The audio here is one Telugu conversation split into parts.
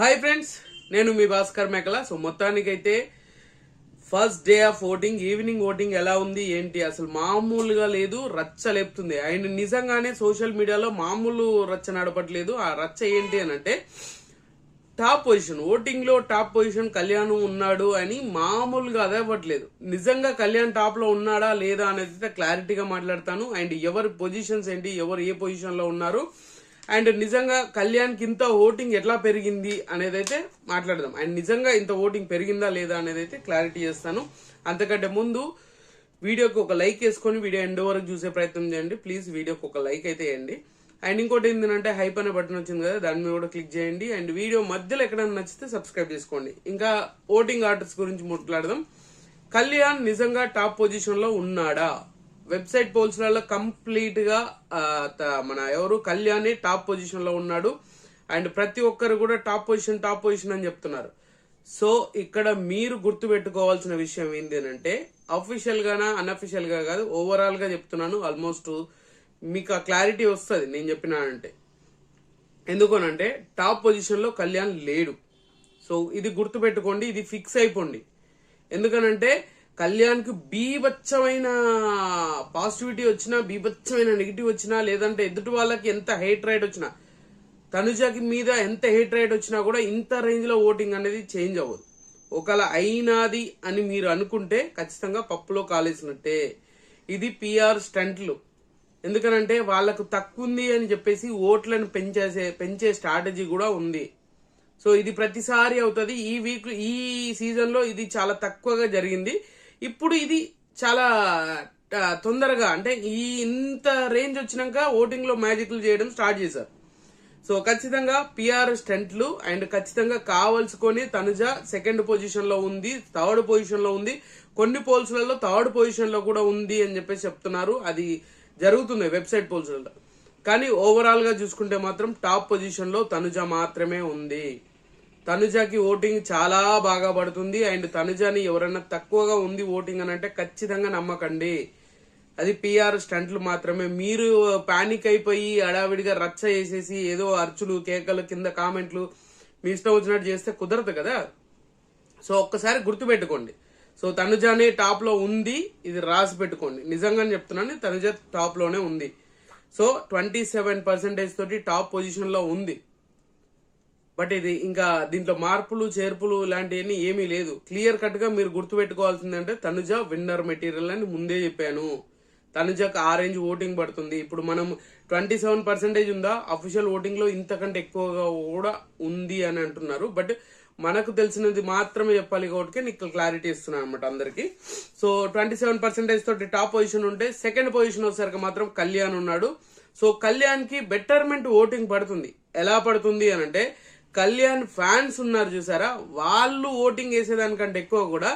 హాయ్ ఫ్రెండ్స్, నేను మీ భాస్కర్ మేకల. సో మొత్తానికైతే first day of voting, evening voting ఎలా ఉంది ఏంటి అసలు మామూలుగా లేదు, రచ్చ లేపుతుంది. అండ్ నిజంగానే సోషల్ మీడియాలో మామూలు రచ్చ నడపట్లేదు. ఆ రచ్చ ఏంటి అని అంటే టాప్ పొజిషన్, ఓటింగ్ లో టాప్ పొజిషన్ కళ్యాణ్ ఉన్నాడు అని మామూలుగా అదవ్వట్లేదు. నిజంగా కళ్యాణ్ టాప్ లో ఉన్నాడా లేదా అనేది క్లారిటీగా మాట్లాడతాను. అండ్ ఎవరి పొజిషన్స్ ఏంటి, ఎవరు ఏ పొజిషన్ లో ఉన్నారు, అండ్ నిజంగా కళ్యాణ్ కి ఇంత ఓటింగ్ ఎట్లా పెరిగింది అనేది అయితే మాట్లాడదాం. అండ్ నిజంగా ఇంత ఓటింగ్ పెరిగిందా లేదా అనేది అయితే క్లారిటీ చేస్తాను. అంతకంటే ముందు వీడియోకి ఒక లైక్ వేసుకొని వీడియో ఎండ్ వరకు చూసే ప్రయత్నం చేయండి ప్లీజ్. వీడియోకి ఒక లైక్ అయితే వేయండి. అండ్ ఇంకోటి ఏంటంటే హైప్ అనే బటన్ వచ్చింది కదా, దాని మీద కూడా క్లిక్ చేయండి. అండ్ వీడియో మధ్యలో ఎక్కడైనా నచ్చితే సబ్స్క్రైబ్ చేసుకోండి. ఇంకా ఓటింగ్ ఆర్డర్స్ గురించి మాట్లాడదాం. కళ్యాణ్ నిజంగా టాప్ పొజిషన్ లో ఉన్నాడా? వెబ్సైట్ పోల్స్ లలో కంప్లీట్ గా మన ఎవరు కళ్యాణ్ టాప్ పొజిషన్ లో ఉన్నాడు. అండ్ ప్రతి ఒక్కరు కూడా టాప్ పొజిషన్ అని చెప్తున్నారు. సో ఇక్కడ మీరు గుర్తు పెట్టుకోవాల్సిన విషయం ఏంటి అంటే, అఫీషియల్ గానా అన్అఫీషియల్ గా కాదు, ఓవరాల్ గా చెప్తున్నాను. ఆల్మోస్ట్ మీకు ఆ క్లారిటీ వస్తుంది నేను చెప్పినానంటే. ఎందుకనంటే టాప్ పొజిషన్ లో కళ్యాణ్ లేడు. సో ఇది గుర్తు పెట్టుకోండి, ఇది ఫిక్స్ అయిపోండి. ఎందుకనంటే కళ్యాణ్ కి బీభత్సమైన పాజిటివిటీ వచ్చినా, బీభత్సమైన నెగిటివ్ వచ్చినా, లేదంటే ఎదుటి వాళ్ళకి ఎంత హేట్ రైట్ వచ్చినా, తనుజకి మీద ఎంత హేట్ రైట్ వచ్చినా కూడా ఇంత రేంజ్ లో ఓటింగ్ అనేది చేంజ్ అవ్వదు. ఒకవేళ అయినాది అని మీరు అనుకుంటే ఖచ్చితంగా పప్పులో కాలేసినట్టే. ఇది పిఆర్ స్టంట్లు. ఎందుకనంటే వాళ్ళకు తక్కువ ఉంది అని చెప్పేసి ఓట్లను పెంచే స్ట్రాటజీ కూడా ఉంది. సో ఇది ప్రతిసారి అవుతుంది. ఈ సీజన్ లో ఇది చాలా తక్కువగా జరిగింది. ఇప్పుడు ఇది చాలా తొందరగా, అంటే ఇంత రేంజ్ వచ్చినాక ఓటింగ్ లో మ్యాజిక్లు చేయడం స్టార్ట్ చేశారు. సో ఖచ్చితంగా పిఆర్ స్టంట్లు. అండ్ ఖచ్చితంగా కావాల్సుకొని తనుజ సెకండ్ పొజిషన్ లో ఉంది, థర్డ్ పొజిషన్ లో ఉంది, కొన్ని పోల్స్ లలో థర్డ్ పొజిషన్ లో కూడా ఉంది అని చెప్పేసి చెప్తున్నారు. అది జరుగుతుంది వెబ్సైట్ పోల్స్ లలో. కానీ ఓవరాల్ గా చూసుకుంటే మాత్రం టాప్ పొజిషన్ లో తనుజ మాత్రమే ఉంది. తనుజకి ఓటింగ్ చాలా బాగా పడుతుంది. అండ్ తనుజని ఎవరైనా తక్కువగా ఉంది ఓటింగ్ అని అంటే ఖచ్చితంగా నమ్మకండి. అది పిఆర్ స్టంట్లు మాత్రమే. మీరు పానిక్ అయిపోయి అడావిడిగా రచ్చ చేసేసి ఏదో అర్చులు కేకలు కింద కామెంట్లు మీ ఇష్టం వచ్చినట్టు చేస్తే కుదరదు కదా. సో ఒక్కసారి గుర్తు పెట్టుకోండి. సో తనుజనే టాప్ లో ఉంది, ఇది రాసి పెట్టుకోండి. నిజంగానే చెప్తున్నాను, తనుజ టాప్ లోనే ఉంది. సో 27% తోటి టాప్ పొజిషన్ లో ఉంది. బట్ ఇది ఇంకా దీంట్లో మార్పులు చేర్పులు ఇలాంటివన్నీ ఏమీ లేదు. క్లియర్ కట్ గా మీరు గుర్తు పెట్టుకోవాల్సిందంటే తనుజ విన్నర్ మెటీరియల్ అని ముందే చెప్పాను. తనుజకు ఆ రేంజ్ ఓటింగ్ పడుతుంది. ఇప్పుడు మనం 27% ఉందా, అఫీషియల్ ఓటింగ్ లో ఇంతకంటే ఎక్కువగా కూడా ఉంది అని అంటున్నారు. బట్ మనకు తెలిసినది మాత్రమే చెప్పాలి కాబట్టి నీకు క్లారిటీ ఇస్తున్నాను అనమాట అందరికి. సో 27% తోటి టాప్ పొజిషన్ ఉంటే సెకండ్ పొజిషన్ వచ్చేసరికి మాత్రం కళ్యాణ్ ఉన్నాడు. సో కళ్యాణ్ కి బెటర్మెంట్ ఓటింగ్ పడుతుంది. ఎలా పడుతుంది అని అంటే, కళ్యాణ్ ఫ్యాన్స్ ఉన్నారు చూసారా, వాళ్ళు ఓటింగ్ వేసేదానికంటే ఎక్కువ కూడా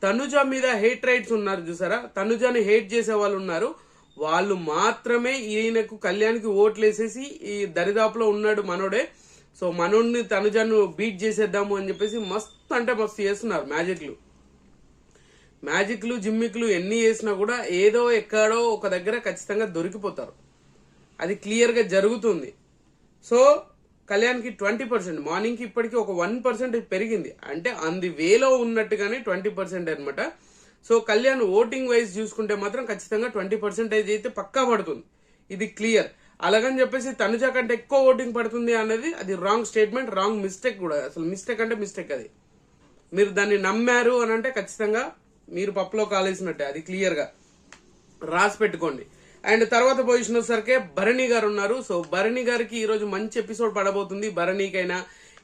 తనుజ మీద హేట్ రైట్స్ ఉన్నారు చూసారా, తనుజని హేట్ చేసే వాళ్ళు ఉన్నారు, వాళ్ళు మాత్రమే ఈయనకు కళ్యాణ్కి ఓట్లు వేసేసి ఈ దరిదాపులో ఉన్నాడు మనోడే, సో మనోడిని తనుజను బీట్ చేసేద్దాము అని చెప్పేసి మస్తు అంటే మస్తు చేస్తున్నారు మ్యాజిక్లు జిమ్మిక్లు ఎన్ని చేసినా కూడా ఏదో ఎక్కడో ఒక దగ్గర ఖచ్చితంగా దొరికిపోతారు. అది క్లియర్ గా జరుగుతుంది. సో కళ్యాణ్ కి 20%, మార్నింగ్ కి ఇప్పటికీ ఒక 1% పెరిగింది. అంటే అంది వేలో ఉన్నట్టుగానే 20% అనమాట. సో కళ్యాణ్ ఓటింగ్ వైజ్ చూసుకుంటే మాత్రం ఖచ్చితంగా 20% అయితే పక్కా పడుతుంది. ఇది క్లియర్. అలాగని చెప్పేసి తనుజ కంటే ఎక్కువ ఓటింగ్ పడుతుంది అనేది అది రాంగ్ స్టేట్మెంట్, రాంగ్ మిస్టేక్ కూడా. అసలు మిస్టేక్ అంటే మిస్టేక్. అది మీరు దాన్ని నమ్మారు అని అంటే ఖచ్చితంగా మీరు పప్పులో కాలేసినట్టే. అది క్లియర్ గా రాసి పెట్టుకోండి. అండ్ తర్వాత పొజిషన్ వచ్చేసరికి భరణి గారు ఉన్నారు. సో భరణి గారికి ఈ రోజు మంచి ఎపిసోడ్ పడబోతుంది. భరణికైనా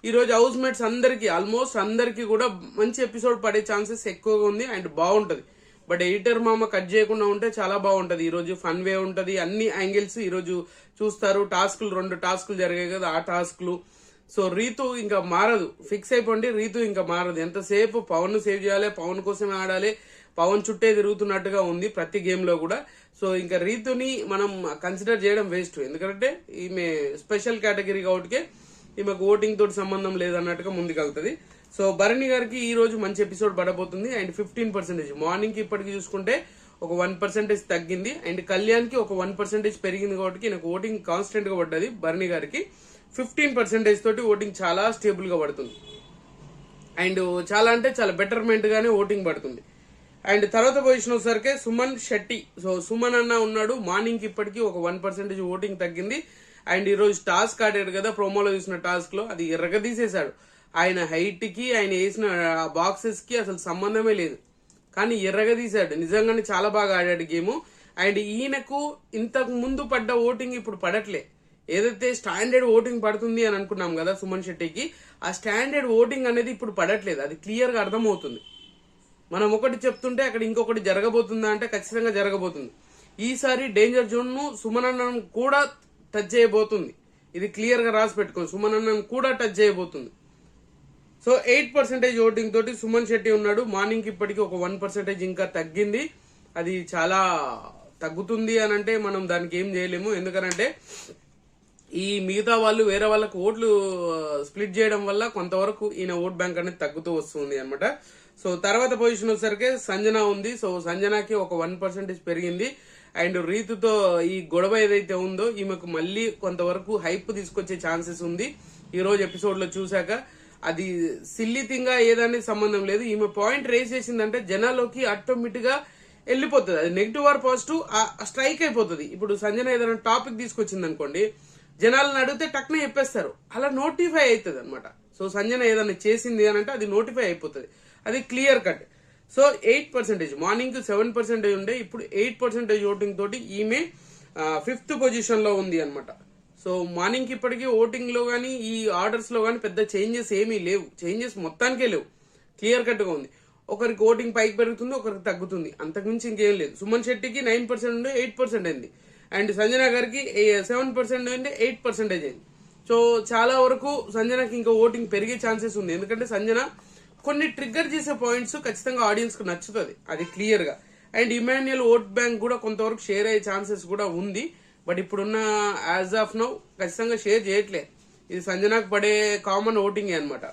ఈ రోజు హౌస్ మేట్స్ అందరికి, ఆల్మోస్ట్ అందరికి కూడా మంచి ఎపిసోడ్ పడే ఛాన్సెస్ ఎక్కువగా ఉంది. అండ్ బాగుంటది. బట్ ఎడిటర్ మామ కట్ చేయకుండా ఉంటే చాలా బాగుంటది. ఈ రోజు ఫన్ వే ఉంటది, అన్ని యాంగిల్స్ ఈ రోజు చూస్తారు. టాస్కులు 2 టాస్కులు జరిగాయి కదా, ఆ టాస్కులు. సో రీతు ఇంకా మారదు, ఫిక్స్ అయిపోండి. రీతు ఇంకా మారదు. ఎంతసేపు పవన్ సేవ్ చేయాలి, పవన్ కోసమే ఆడాలి, పవన్ చుట్టే తిరుగుతున్నట్టుగా ఉంది ప్రతి గేమ్ లో కూడా. సో ఇంకా రీతుని మనం కన్సిడర్ చేయడం వేస్ట్. ఎందుకంటే ఈమె స్పెషల్ కేటగిరీ కాబట్టి ఈమెకు ఓటింగ్ తోటి సంబంధం లేదన్నట్టుగా ముందుకెళ్తుంది. సో భరణి గారికి ఈ రోజు మంచి ఎపిసోడ్ పడబోతుంది. అండ్ 15% మార్నింగ్ కి ఇప్పటికి చూసుకుంటే ఒక 1% తగ్గింది. అండ్ కళ్యాణ్ కి ఒక 1% పెరిగింది కాబట్టి నాకు ఓటింగ్ కాన్స్టెంట్ గా పడ్డది భరణి గారికి. 15% తోటి ఓటింగ్ చాలా స్టేబుల్ గా పడుతుంది. అండ్ చాలా అంటే చాలా బెటర్మెంట్ గానే ఓటింగ్ పడుతుంది. అండ్ తర్వాత పొజిషన్ వచ్చేసరికి సుమన్ శెట్టి. సో సుమన్ అన్న ఉన్నాడు. మార్నింగ్ కి ఇప్పటికీ ఒక 1% ఓటింగ్ తగ్గింది. అండ్ ఈ రోజు టాస్క్ ఆడాడు కదా, ప్రోమోలో చూసిన టాస్క్ లో అది ఎర్రగదీసేశాడు. ఆయన హైట్ కి ఆయన వేసిన బాక్సెస్ కి అసలు సంబంధమే లేదు, కానీ ఎర్రగదీశాడు. నిజంగానే చాలా బాగా ఆడాడు గేమ్. అండ్ ఈయనకు ఇంతకు ముందు పడ్డ ఓటింగ్ ఇప్పుడు పడట్లే. ఏదైతే స్టాండర్డ్ ఓటింగ్ పడుతుంది అని అనుకున్నాం కదా సుమన్ శెట్టికి, ఆ స్టాండర్డ్ ఓటింగ్ అనేది ఇప్పుడు పడట్లేదు. అది క్లియర్ గా అర్థమవుతుంది. మనం ఒకటి చెప్తుంటే అక్కడ ఇంకొకటి జరగబోతుందా అంటే ఖచ్చితంగా జరగబోతుంది. ఈసారి డేంజర్ జోన్ ను సుమన్ అన్నం కూడా టచ్ చేయబోతుంది. ఇది క్లియర్ గా రాసి పెట్టుకోండి. సుమన్ అన్నం కూడా టచ్ చేయబోతుంది. సో 8% ఓటింగ్ తోటి సుమన్ శెట్టి ఉన్నాడు. మార్నింగ్ కి ఇప్పటికి ఒక 1% ఇంకా తగ్గింది. అది చాలా తగ్గుతుంది అని అంటే మనం దానికి ఏం చేయలేము. ఎందుకనంటే ఈ మిగతా వాళ్ళు వేరే వాళ్ళకు ఓట్లు స్ప్లిట్ చేయడం వల్ల కొంతవరకు ఈయన ఓట్ బ్యాంక్ అనేది తగ్గుతూ వస్తుంది అనమాట. సో తర్వాత పొజిషన్ వచ్చేసరికి సంజన ఉంది. సో సంజనాకి ఒక 1% పెరిగింది. అండ్ రీతుతో ఈ గొడవ ఏదైతే ఉందో ఈమెకు మళ్ళీ కొంతవరకు హైప్ తీసుకొచ్చే ఛాన్సెస్ ఉంది. ఈ రోజు ఎపిసోడ్ లో చూసాక అది సిల్లీ థింగ్ గా ఏదనేది సంబంధం లేదు. ఈమె పాయింట్ రేస్ చేసిందంటే జనాల్లోకి ఆటోమేటిక్ గా వెళ్ళిపోతుంది. అది నెగిటివ్ ఆర్ పాజిటివ్ స్ట్రైక్ అయిపోతుంది. ఇప్పుడు సంజన ఏదైనా టాపిక్ తీసుకొచ్చింది అనుకోండి, జనాలను అడిగితే టక్నే చెప్పేస్తారు. అలా నోటిఫై అవుతుంది అనమాట. సో సంజన ఏదైనా చేసింది అని అంటే అది నోటిఫై అయిపోతుంది. అది క్లియర్ కట్. సో 8%, మార్నింగ్ 7% ఉండే, ఇప్పుడు 8% ఓటింగ్ తోటి ఈమె 5th పొజిషన్ లో ఉంది అనమాట. సో మార్నింగ్ కి ఇప్పటికీ ఓటింగ్ లో గానీ ఈ ఆర్డర్స్ లో గానీ పెద్ద చేంజెస్ ఏమీ లేవు. చేంజెస్ మొత్తానికే లేవు. క్లియర్ కట్ గా ఉంది. ఒకరికి ఓటింగ్ పైకి పెరుగుతుంది, ఒకరికి తగ్గుతుంది. అంతకుమించి ఇంకేం లేదు. సుమన్ శెట్టికి 9% ఉండే 8% అయింది. అండ్ సంజన గారికి 7% ఉండే 8% అయింది. సో చాలా వరకు సంజనకి ఇంకా ఓటింగ్ పెరిగే ఛాన్సెస్ ఉంది. ఎందుకంటే సంజన కొన్ని ట్రిగ్గర్ చేసే పాయింట్స్ ఖచ్చితంగా ఆడియన్స్ కు నచ్చుతుంది. అది క్లియర్ గా. అండ్ ఇమాన్యుయల్ ఓట్ బ్యాంక్ కూడా కొంతవరకు షేర్ అయ్యే ఛాన్సెస్ కూడా ఉంది. బట్ ఇప్పుడున్న యాజ్ ఆఫ్ నౌ ఖచ్చితంగా షేర్ చేయట్లే. ఇది సంజనాకు పడే కామన్ ఓటింగ్ అనమాట.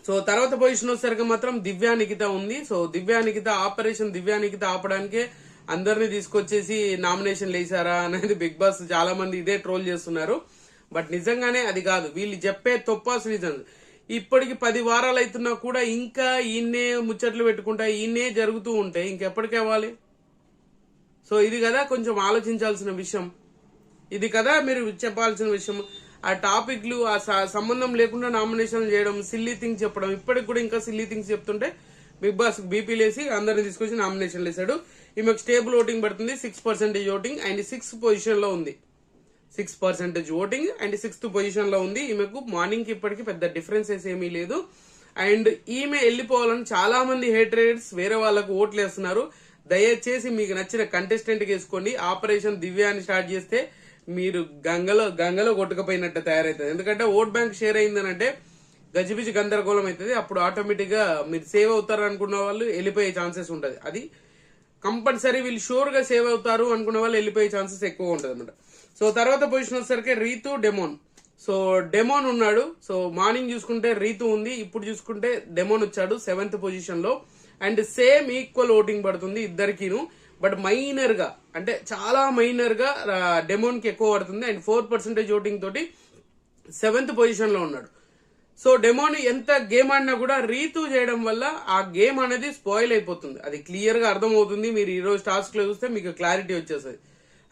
సో తర్వాత పొజిషన్ వచ్చేసరికి మాత్రం దివ్యా నిఖిత ఉంది. సో దివ్యా నిఖిత ఆపరేషన్ దివ్యా నిఖిత ఆపడానికే అందరినీ తీసుకొచ్చేసి నామినేషన్ వేసారా అనేది బిగ్ బాస్ చాలా మంది ఇదే ట్రోల్ చేస్తున్నారు. బట్ నిజంగానే అది కాదు. వీళ్ళు చెప్పే తొప్పాస్ రీజన్స్. ఇప్పటికి 10 వారాలు అవుతున్నా కూడా ఇంకా ఈయన్నే ముచ్చట్లు పెట్టుకుంటా ఈయన్నే జరుగుతూ ఉంటే ఇంకెప్పటికి అవ్వాలి? సో ఇది కదా కొంచెం ఆలోచించాల్సిన విషయం. ఇది కదా మీరు చెప్పాల్సిన విషయం. ఆ టాపిక్లు ఆ సంబంధం లేకుండా నామినేషన్ చేయడం, సిల్లీ థింగ్స్ చెప్పడం, ఇప్పటికి కూడా ఇంకా సిల్లీ థింగ్స్ చెప్తుంటే బిగ్ బాస్ బీపీ లేసి అందరిని తీసుకొచ్చి నామినేషన్ వేసాడు. ఈమెకు స్టేబుల్ ఓటింగ్ పడుతుంది, 6% ఓటింగ్ అండ్ 6th పొజిషన్ లో ఉంది. 6% ఓటింగ్ అండ్ 6th పొజిషన్ లో ఉంది. ఈమెకు మార్నింగ్ కి ఇప్పటికి పెద్ద డిఫరెన్సెస్ ఏమీ లేదు. అండ్ ఈమె వెళ్ళిపోవాలని చాలా మంది హేటర్స్ వేరే వాళ్ళకు ఓట్లు వేస్తున్నారు. దయచేసి మీకు నచ్చిన కంటెస్టెంట్ కి వేసుకోండి. ఆపరేషన్ దివ్యాన్ని స్టార్ట్ చేస్తే మీరు గంగలో కొట్టుకుపోయినట్టు తయారవుతుంది. ఎందుకంటే ఓట్ బ్యాంక్ షేర్ అయిందనంటే గజిబిజి గందరగోళం అవుతుంది. అప్పుడు ఆటోమేటిక్ గా మీరు సేవ్ అవుతారు అనుకున్న వాళ్ళు వెళ్ళిపోయే ఛాన్సెస్ ఉంటుంది. అది కంపల్సరీ. వీళ్ళు షూర్ గా సేవ్ అవుతారు అనుకున్న వాళ్ళు వెళ్ళిపోయే ఛాన్సెస్ ఎక్కువ ఉంటుంది అనమాట. సో తర్వాత పొజిషన్ వచ్చేసరికి రీతు, డెమోన్. సో డెమోన్ ఉన్నాడు. సో మార్నింగ్ చూసుకుంటే రీతు ఉంది, ఇప్పుడు చూసుకుంటే డెమోన్ వచ్చాడు 7th పొజిషన్ లో. అండ్ సేమ్ ఈక్వల్ ఓటింగ్ పడుతుంది ఇద్దరికిను. బట్ మైనర్ గా అంటే చాలా మైనర్ గా డెమోన్ కి ఎక్కువ పడుతుంది. అండ్ 4% ఓటింగ్ తోటి 7th పొజిషన్ లో ఉన్నాడు. సో డెమోన్ ఎంత గేమ్ ఆడినా కూడా రీతు చేయడం వల్ల ఆ గేమ్ అనేది స్పాయిల్ అయిపోతుంది. అది క్లియర్ గా అర్థమవుతుంది. మీరు ఈ రోజు టాస్క్ లో చూస్తే మీకు క్లారిటీ వచ్చేస్తుంది.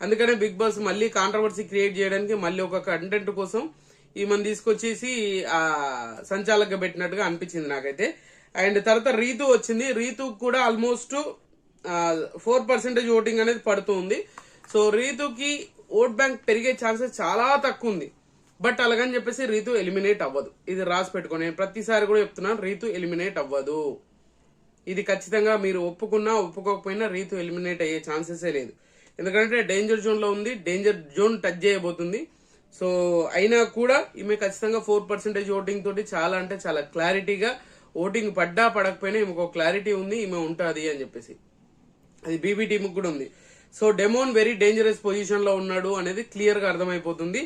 అందుకనే బిగ్ బాస్ మళ్ళీ కాంట్రవర్సీ క్రియేట్ చేయడానికి మళ్ళీ ఒక కంటెంట్ కోసం ఈమెను తీసుకొచ్చేసి ఆ సంచాలకంగా పెట్టినట్టుగా అనిపించింది నాకైతే. అండ్ తర్వాత రీతు వచ్చింది. రీతు కూడా ఆల్మోస్ట్ 4% ఓటింగ్ అనేది పడుతుంది. సో రీతుకి ఓట్ బ్యాంక్ పెరిగే ఛాన్సెస్ చాలా తక్కువ ఉంది. బట్ అలాగని చెప్పేసి రీతు ఎలిమినేట్ అవ్వదు. ఇది రాసి పెట్టుకోండి. నేను ప్రతిసారి కూడా చెప్తున్నాను, రీతు ఎలిమినేట్ అవ్వదు. ఇది ఖచ్చితంగా మీరు ఒప్పుకున్నా ఒప్పుకోకపోయినా రీతు ఎలిమినేట్ అయ్యే ఛాన్సెసే లేదు. ఎందుకంటే డేంజర్ జోన్ లో ఉంది. డేంజర్ జోన్ టచ్ చేయబోతుంది. సో అయినా కూడా ఈమె ఖచ్చితంగా 4% ఓటింగ్ తోటి చాలా అంటే చాలా క్లారిటీగా ఓటింగ్ పడ్డా పడకపోయినా ఈమెకు క్లారిటీ ఉంది, ఈమె ఉంటుంది అని చెప్పేసి. అది బీబీ టీమ్ కూడా ఉంది. So demon very dangerous position లో ఉన్నాడు అనేది క్లియర్ గా అర్థమైపోతుంది.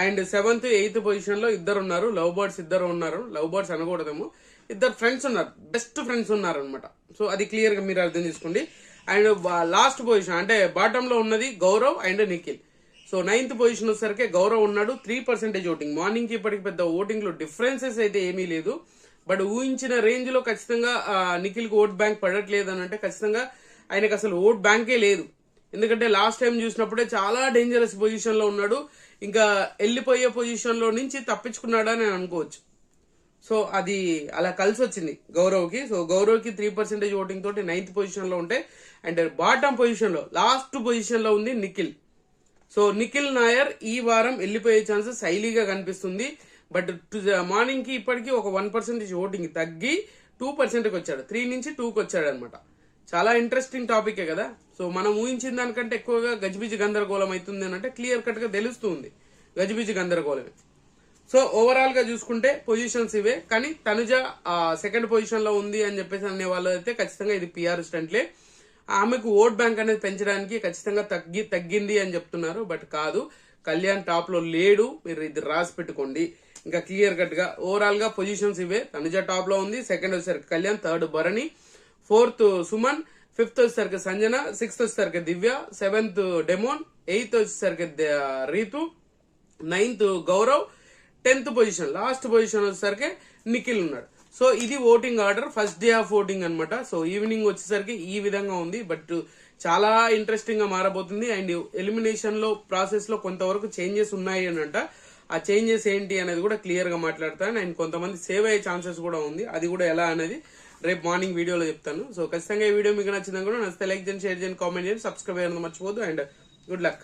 అండ్ 7th, 8th పొజిషన్ లో ఇద్దరు ఉన్నారు. లవ్ బర్డ్స్ ఇద్దరు ఉన్నారు. లవ్ బర్డ్స్ అనకూడదేమో, ఇద్దరు ఫ్రెండ్స్ ఉన్నారు, బెస్ట్ ఫ్రెండ్స్ ఉన్నారు అనమాట. సో అది క్లియర్ గా మీరు అర్థం చేసుకోండి. అండ్ లాస్ట్ పొజిషన్ అంటే బాటమ్ లో ఉన్నది Gaurav and Nikhil. So so 9th position వచ్చేసరికి గౌరవ్ ఉన్నాడు 3% ఓటింగ్. మార్నింగ్ కి ఇప్పటికి పెద్ద ఓటింగ్ లో డిఫరెన్సెస్ అయితే ఏమీ లేదు. బట్ ఊహించిన రేంజ్ లో ఖచ్చితంగా నిఖిల్ కి ఓట్ బ్యాంక్ పడట్లేదు అని అంటే ఖచ్చితంగా ఆయనకు అసలు ఓట్ బ్యాంకే లేదు. ఎందుకంటే లాస్ట్ టైం చూసినప్పుడే చాలా డేంజరస్ పొజిషన్ లో ఉన్నాడు. ఇంకా వెళ్ళిపోయే పొజిషన్ లో నుంచి తప్పించుకున్నాడని అనుకోవచ్చు. సో అది అలా కలిసి వచ్చింది గౌరవ్ కి. సో గౌరవ్ కి 3% ఓటింగ్ తోటి 9th పొజిషన్ లో ఉంటే, అండ్ బాటమ్ పొజిషన్ లో లాస్ట్ పొజిషన్ లో ఉంది నిఖిల్. సో నిఖిల్ నాయర్ ఈ వారం వెళ్ళిపోయే ఛాన్సెస్ హైలీగా కనిపిస్తుంది. బట్ మార్నింగ్ కి ఇప్పటికి ఒక 1% ఓటింగ్ తగ్గి 2%కి వచ్చాడు. 3 నుంచి 2కి వచ్చాడు అనమాట. చాలా ఇంట్రెస్టింగ్ టాపికే కదా. సో మనం ఊహించిన దానికంటే ఎక్కువగా గజిబిజి గందరగోళం అవుతుంది అని అంటే క్లియర్ కట్ గా తెలుస్తుంది గజిబిజి గందరగోళమే. సో ఓవరాల్ గా చూసుకుంటే పొజిషన్స్ ఇవే. కానీ తనుజ 2nd పొజిషన్ లో ఉంది అని చెప్పేసి అనే వాళ్ళు అయితే ఖచ్చితంగా ఇది పిఆర్ స్టంట్లే. ఆమెకు ఓట్ బ్యాంక్ అనేది పెంచడానికి ఖచ్చితంగా తగ్గింది అని చెప్తున్నారు. బట్ కాదు, కళ్యాణ్ టాప్ లో లేడు. మీరు ఇది రాసి పెట్టుకోండి. ఇంకా క్లియర్ కట్ గా ఓవరాల్ గా పొజిషన్స్ ఇవే. తనుజ టాప్ లో ఉంది, 2nd వచ్చేసరికి Kalyan, 3rd Bharani, 4th Suman, 5th వచ్చేసరికి సంజన, 6th వచ్చేసరికి దివ్య, 7th డెమోన్, 8th వచ్చేసరికి Ritu, 9th Gaurav, 10th position last position వచ్చేసరికి నిఖిల్ ఉన్నాడు. సో ఇది voting order first day of voting అనమాట. సో ఈవినింగ్ వచ్చేసరికి ఈ విధంగా ఉంది. బట్ చాలా ఇంట్రెస్టింగ్ గా మారబోతుంది. అండ్ ఎలిమినేషన్ లో ప్రాసెస్ లో కొంతవరకు చేంజెస్ ఉన్నాయి అనంట. ఆ చేంజెస్ ఏంటి అనేది కూడా క్లియర్ గా మాట్లాడతాను. అండ్ కొంతమంది సేవ్ అయ్యే ఛాన్సెస్ కూడా ఉంది. అది కూడా ఎలా అనేది రేపు మార్నింగ్ వీడియోలో చెప్తాను. సో ఖచ్చితంగా ఈ వీడియో మీకు నచ్చిందని కూడా నచ్చితే లైక్ చేయండి, షేర్ చేయండి, కామెంట్ చేయండి, సబ్స్క్రైబ్ అయ్యేందుకు మర్చిపోద్దు. And good luck.